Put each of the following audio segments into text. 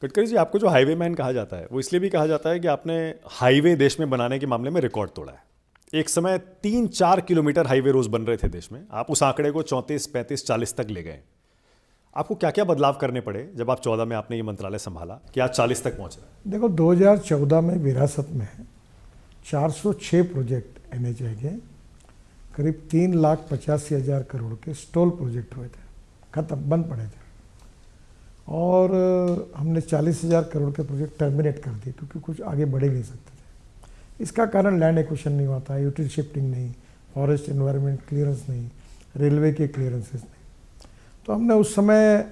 गडकरी जी, आपको जो highway man कहा जाता है वो इसलिए भी कहा जाता है कि आपने हाईवे देश में बनाने के मामले में रिकॉर्ड तोड़ा है। एक समय 3-4 किलोमीटर हाईवे रोज बन रहे थे देश में, आप उस आंकड़े को 34, 35, 40 तक ले गए। आपको क्या क्या बदलाव करने पड़े जब आप 14 में आपने ये मंत्रालय संभाला कि आज 40 तक पहुंच रहा है? देखो, 2014 में विरासत में 406 प्रोजेक्ट एनएचए के करीब 3,85,000 करोड़ के स्टॉल प्रोजेक्ट हुए थे, खत्म, बंद पड़े थे। और हमने 40,000 करोड़ के प्रोजेक्ट टर्मिनेट कर दिए क्योंकि कुछ आगे बढ़ ही नहीं सकते थे। इसका कारण लैंड एक्विजिशन नहीं होता, यूटिलिटी शिफ्टिंग नहीं, फॉरेस्ट एनवायरनमेंट क्लियरेंस नहीं, रेलवे के क्लियरेंसेस नहीं। तो हमने उस समय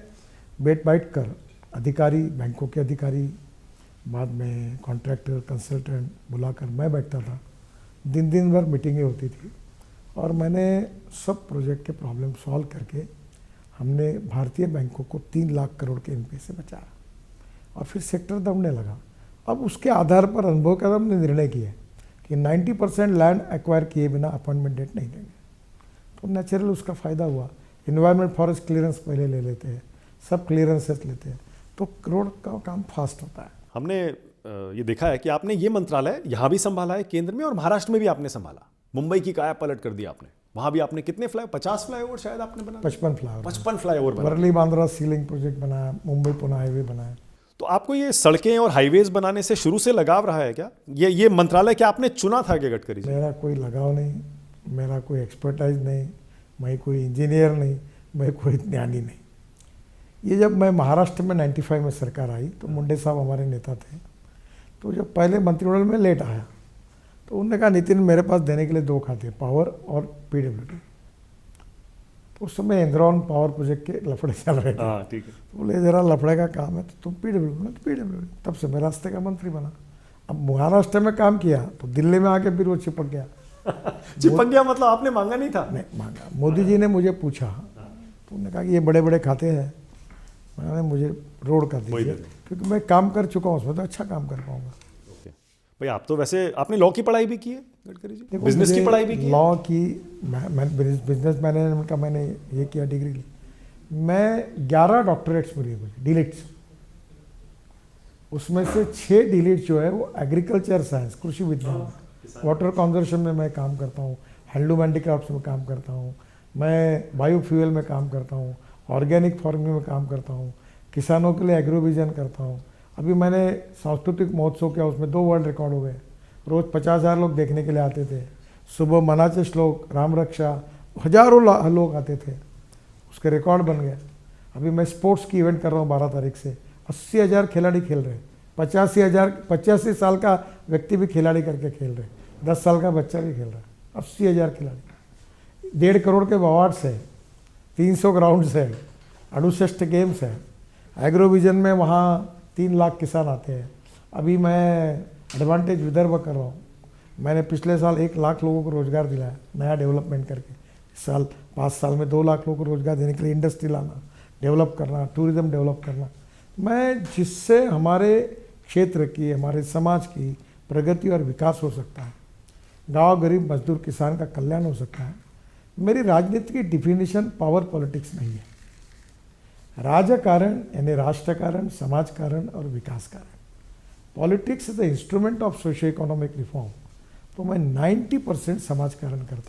बैठ कर अधिकारी, बैंकों के अधिकारी, बाद में कॉन्ट्रैक्टर, कंसल्टेंट बुलाकर मैं बैठता था, दिन भर मीटिंगें होती थी और मैंने सब प्रोजेक्ट के प्रॉब्लम सॉल्व करके हमने भारतीय बैंकों को 3 लाख करोड़ के एनपीए से बचाया और फिर सेक्टर दबने लगा। अब उसके आधार पर अनुभव का हमने निर्णय किया कि 90% लैंड एक्वायर किए बिना अपॉइंटमेंट डेट नहीं देंगे। तो नेचुरल उसका फ़ायदा हुआ। इन्वायरमेंट फॉरेस्ट क्लियरेंस पहले ले लेते हैं, सब क्लियरेंसेस लेते हैं, तो रोड का काम फास्ट होता है। हमने ये देखा है कि आपने ये मंत्रालय यहाँ भी संभाला है केंद्र में, और महाराष्ट्र में भी आपने संभाला। मुंबई की काया पलट कर दिया आपने। वहां भी आपने कितने 50 फ्लाईओवर शायद आपने बनाया? 55 फ्लाईओवर बनाया। वर्ली बांद्रा सीलिंग प्रोजेक्ट बनाया, मुंबई पुणे हाईवे बनाया। तो आपको ये सड़कें और हाईवेज बनाने से शुरू से लगाव रहा है क्या? ये मंत्रालय क्या आपने चुना था क्या गडकरी जी? मेरा कोई लगाव नहीं, मेरा कोई एक्सपर्टाइज नहीं, मैं कोई इंजीनियर नहीं, मैं कोई ज्ञानी नहीं। ये जब मैं महाराष्ट्र में 95 में सरकार आई तो मुंडे साहब हमारे नेता थे। तो जब पहले मंत्रिमंडल में लेट आया तो उन्होंने कहा, नितिन मेरे पास देने के लिए 2 खाते, पावर और पीडब्ल्यूडी। तो उस समय एनरॉन पावर प्रोजेक्ट के लफड़े चल रहे थे। हाँ, ठीक है। तो बोले जरा लफड़े का काम है तो तुम पीडब्ल्यूडी। तब से मैं रास्ते का मंत्री बना। अब महाराष्ट्र में काम किया तो दिल्ली में आके फिर वो चिपक गया। चिपक गया मतलब आपने मांगा नहीं था? नहीं मांगा। मोदी जी ने मुझे पूछा तो उन्होंने कहा कि ये बड़े बड़े खाते हैं, मैंने मुझे रोड कर दीजिए क्योंकि मैं काम कर चुका हूँ उसमें, तो अच्छा काम कर पाऊंगा। भाई, आप तो वैसे आपने लॉ की पढ़ाई भी की है गडकरी जी? बिजनेस की पढ़ाई भी की है? लॉ की, बिजनेस मैनेजमेंट का मैंने ये किया, डिग्री ली। मैं 11 डॉक्टरेट्स मिली मुझे, डीलिट्स। उसमें से 6 डीलिट जो है वो एग्रीकल्चर साइंस, कृषि विज्ञान, वाटर कंजर्वेशन में मैं काम करता हूँ, हैंडलूम हैंडीक्राफ्ट में काम करता हूँ, मैं बायोफ्यूल में काम करता हूँ, ऑर्गेनिक फार्मिंग में काम करता हूँ, किसानों के लिए एग्रोविजन करता हूँ। अभी मैंने सांस्कृतिक महोत्सव किया, उसमें 2 वर्ल्ड रिकॉर्ड हो गए। रोज़ 50,000 लोग देखने के लिए आते थे। सुबह मनाचे श्लोक, राम रक्षा, हजारों लोग आते थे, उसके रिकॉर्ड बन गए। अभी मैं स्पोर्ट्स की इवेंट कर रहा हूँ 12 तारीख से, 80,000 खिलाड़ी खेल रहे हैं, 85 साल का व्यक्ति भी खिलाड़ी करके खेल रहे हैं, 10 साल का बच्चा भी खेल रहा है, 80,000 खिलाड़ी, 1.5 करोड़ के अवार्ड्स है, 300 ग्राउंड्स है, 68 गेम्स है। एग्रोविजन में वहाँ 3 लाख किसान आते हैं। अभी मैं एडवांटेज विदर्भ कर रहा हूँ, मैंने पिछले साल 1 लाख लोगों को रोज़गार दिलाया नया डेवलपमेंट करके। इस साल 5 साल में 2 लाख लोगों को रोज़गार देने के लिए इंडस्ट्री लाना, डेवलप करना, टूरिज्म डेवलप करना, मैं जिससे हमारे क्षेत्र की, हमारे समाज की प्रगति और विकास हो सकता है, गांव गरीब मजदूर किसान का कल्याण हो सकता है। मेरी राजनीति की डिफिनीशन पावर पॉलिटिक्स नहीं है, राजकारण यानी राष्ट्र कारण, समाज कारण और विकास कारण। Politics is the instrument of socio economic reform. तो मैं 90% समाज कारण करता हूँ।